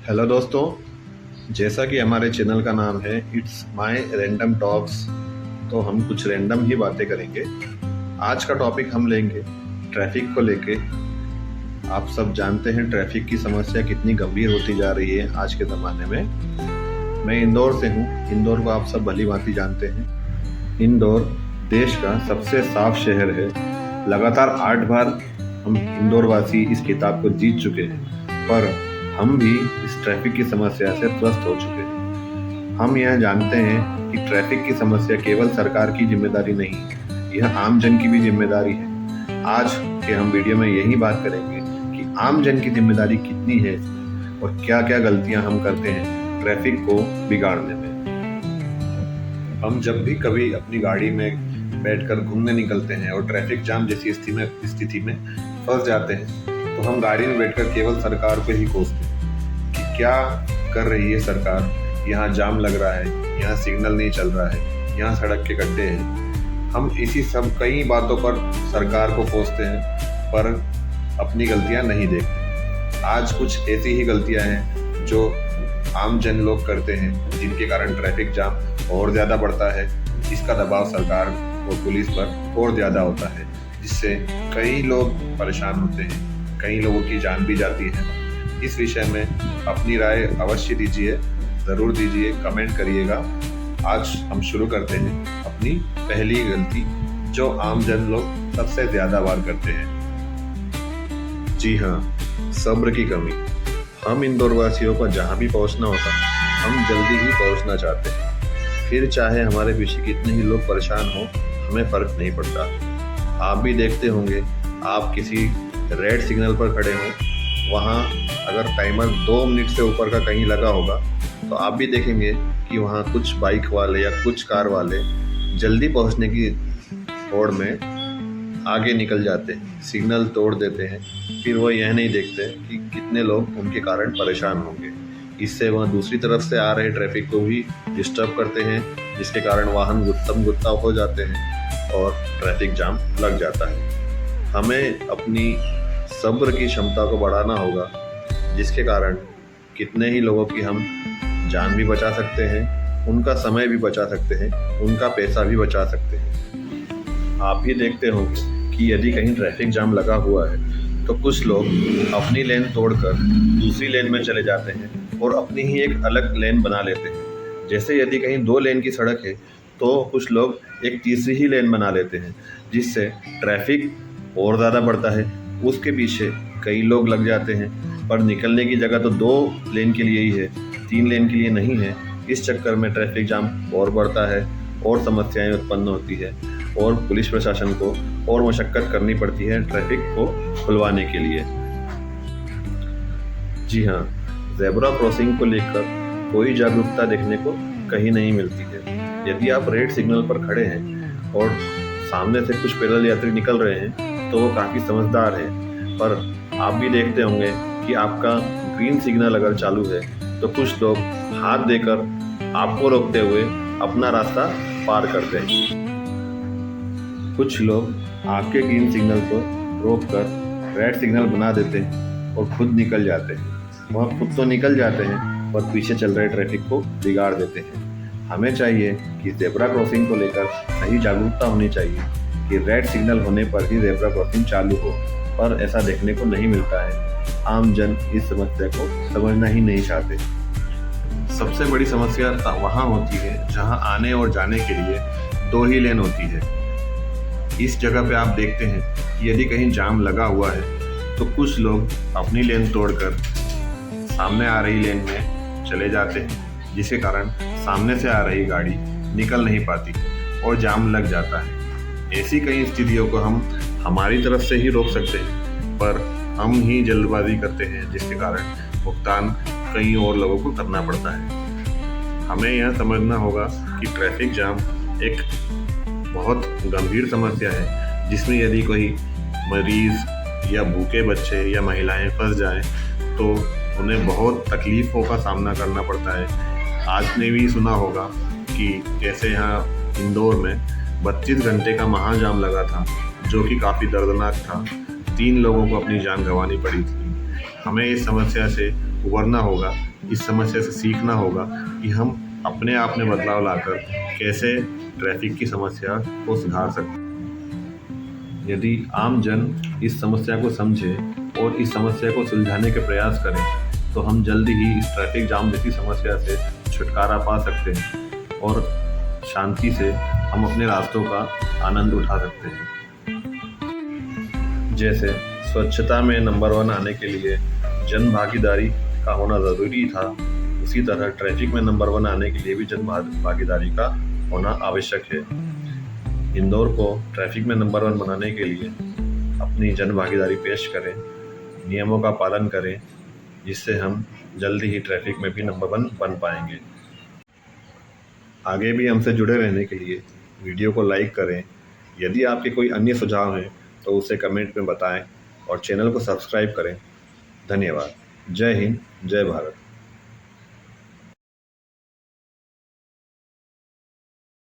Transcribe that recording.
Hello दोस्तों, जैसा कि हमारे चैनल का नाम है इट्स माय रैंडम टॉक्स, तो हम कुछ रैंडम ही बातें करेंगे। आज का टॉपिक हम लेंगे ट्रैफिक को लेके। आप सब जानते हैं ट्रैफिक की समस्या कितनी गंभीर होती जा रही है आज के ज़माने में। मैं इंदौर से हूँ। इंदौर को आप सब भली भांति जानते हैं। इंदौर देश का सबसे साफ शहर है। लगातार 8 बार हम इंदौर वासी इस खिताब को जीत चुके हैं, पर हम भी इस ट्रैफिक की समस्या से त्रस्त हो चुके हैं। हम यह जानते हैं कि ट्रैफिक की समस्या केवल सरकार की जिम्मेदारी नहीं, यह आम जन की भी जिम्मेदारी है। आज के हम वीडियो में यही बात करेंगे कि आम जन की जिम्मेदारी कितनी है और क्या क्या गलतियां हम करते हैं ट्रैफिक को बिगाड़ने में। हम जब भी कभी अपनी गाड़ी में बैठकर घूमने निकलते हैं और ट्रैफिक जाम जैसी स्थिति में फंस जाते हैं, तो हम गाड़ी में बैठकर केवल सरकार को ही कोसते हैं कि क्या कर रही है सरकार। यहाँ जाम लग रहा है, यहाँ सिग्नल नहीं चल रहा है, यहाँ सड़क के गड्ढे हैं। हम इसी सब कई बातों पर सरकार को कोसते हैं, पर अपनी गलतियाँ नहीं देखते। आज कुछ ऐसी ही गलतियाँ हैं जो आम जन लोग करते हैं, जिनके कारण ट्रैफिक जाम और ज़्यादा बढ़ता है। इसका दबाव सरकार और पुलिस पर और ज़्यादा होता है, जिससे कई लोग परेशान होते हैं, कई लोगों की जान भी जाती है। इस विषय में अपनी राय अवश्य दीजिए, ज़रूर दीजिए, कमेंट करिएगा। आज हम शुरू करते हैं अपनी पहली गलती, जो आम जन लोग सबसे ज़्यादा बार करते हैं। जी हाँ, सब्र की कमी। हम इंदौर वासियों को जहाँ भी पहुँचना होता है, हम जल्दी ही पहुँचना चाहते हैं। फिर चाहे हमारे पीछे कितने ही लोग परेशान हो, हमें फ़र्क नहीं पड़ता। आप भी देखते होंगे, आप किसी रेड सिग्नल पर खड़े हों, वहाँ अगर टाइमर 2 मिनट से ऊपर का कहीं लगा होगा, तो आप भी देखेंगे कि वहाँ कुछ बाइक वाले या कुछ कार वाले जल्दी पहुँचने की होड़ में आगे निकल जाते हैं, सिग्नल तोड़ देते हैं। फिर वो यह नहीं देखते कि कितने लोग उनके कारण परेशान होंगे। इससे वह दूसरी तरफ से आ रहे ट्रैफिक को भी डिस्टर्ब करते हैं, जिसके कारण वाहन गुत्तम गुत्ता हो जाते हैं और ट्रैफिक जाम लग जाता है। हमें अपनी सब्र की क्षमता को बढ़ाना होगा, जिसके कारण कितने ही लोगों की हम जान भी बचा सकते हैं, उनका समय भी बचा सकते हैं, उनका पैसा भी बचा सकते हैं। आप भी देखते होंगे कि यदि कहीं ट्रैफिक जाम लगा हुआ है, तो कुछ लोग अपनी लेन तोड़कर दूसरी लेन में चले जाते हैं और अपनी ही एक अलग लेन बना लेते हैं। जैसे यदि कहीं 2 लेन की सड़क है, तो कुछ लोग एक तीसरी ही लेन बना लेते हैं, जिससे ट्रैफिक और ज़्यादा बढ़ता है। उसके पीछे कई लोग लग जाते हैं, पर निकलने की जगह तो 2 लेन के लिए ही है, 3 लेन के लिए नहीं है। इस चक्कर में ट्रैफिक जाम और बढ़ता है और समस्याएं उत्पन्न होती है, और पुलिस प्रशासन को और मशक्कत करनी पड़ती है ट्रैफिक को खुलवाने के लिए। जी हाँ, ज़ेब्रा क्रॉसिंग को लेकर कोई जागरूकता देखने को कहीं नहीं मिलती है। यदि आप रेड सिग्नल पर खड़े हैं और सामने से कुछ पैदल यात्री निकल रहे हैं, तो वो काफ़ी समझदार है, पर आप भी देखते होंगे कि आपका ग्रीन सिग्नल अगर चालू है, तो कुछ लोग हाथ देकर आपको रोकते हुए अपना रास्ता पार करते हैं। कुछ लोग आपके ग्रीन सिग्नल को रोककर रेड सिग्नल बना देते हैं और खुद निकल जाते हैं। वह खुद तो निकल जाते हैं, पर पीछे चल रहे ट्रैफिक को बिगाड़ देते हैं। हमें चाहिए कि ज़ेब्रा क्रॉसिंग को लेकर सही जागरूकता होनी चाहिए कि रेड सिग्नल होने पर ही ज़ेब्रा क्रॉसिंग चालू हो, पर ऐसा देखने को नहीं मिलता है। आम जन इस समस्या को समझना ही नहीं चाहते। सबसे बड़ी समस्या वहाँ होती है जहाँ आने और जाने के लिए 2 ही लेन होती है। इस जगह पे आप देखते हैं कि यदि कहीं जाम लगा हुआ है, तो कुछ लोग अपनी लेन तोड़कर सामने आ रही लेन में चले जाते हैं, जिसके कारण सामने से आ रही गाड़ी निकल नहीं पाती और जाम लग जाता है। ऐसी कई स्थितियों को हम हमारी तरफ से ही रोक सकते हैं, पर हम ही जल्दबाजी करते हैं, जिसके कारण भुगतान कई और लोगों को करना पड़ता है। हमें यह समझना होगा कि ट्रैफिक जाम एक बहुत गंभीर समस्या है, जिसमें यदि कोई मरीज़ या भूखे बच्चे या महिलाएं फंस जाएं, तो उन्हें बहुत तकलीफ़ों का सामना करना पड़ता है। आपने भी सुना होगा कि कैसे यहाँ इंदौर में 32 घंटे का महाजाम लगा था, जो कि काफ़ी दर्दनाक था। 3 लोगों को अपनी जान गंवानी पड़ी थी। हमें इस समस्या से उभरना होगा, इस समस्या से सीखना होगा कि हम अपने आप में बदलाव लाकर कैसे ट्रैफिक की समस्या को सुधार सकते हैं। यदि आम जन इस समस्या को समझे और इस समस्या को सुलझाने के प्रयास करें तो हम जल्दी ही इस ट्रैफिक जाम जैसी समस्या से छुटकारा पा सकते हैं और शांति से हम अपने रास्तों का आनंद उठा सकते हैं। जैसे स्वच्छता में नंबर 1 आने के लिए जन भागीदारी का होना ज़रूरी था, उसी तरह ट्रैफिक में नंबर 1 आने के लिए भी जन भागीदारी का होना आवश्यक है। इंदौर को ट्रैफिक में नंबर 1 बनाने के लिए अपनी जन भागीदारी पेश करें, नियमों का पालन करें, जिससे हम जल्दी ही ट्रैफिक में भी नंबर 1 बन पाएंगे। आगे भी हमसे जुड़े रहने के लिए वीडियो को लाइक करें। यदि आपके कोई अन्य सुझाव हैं तो उसे कमेंट में बताएं और चैनल को सब्सक्राइब करें। धन्यवाद। जय हिंद, जय भारत।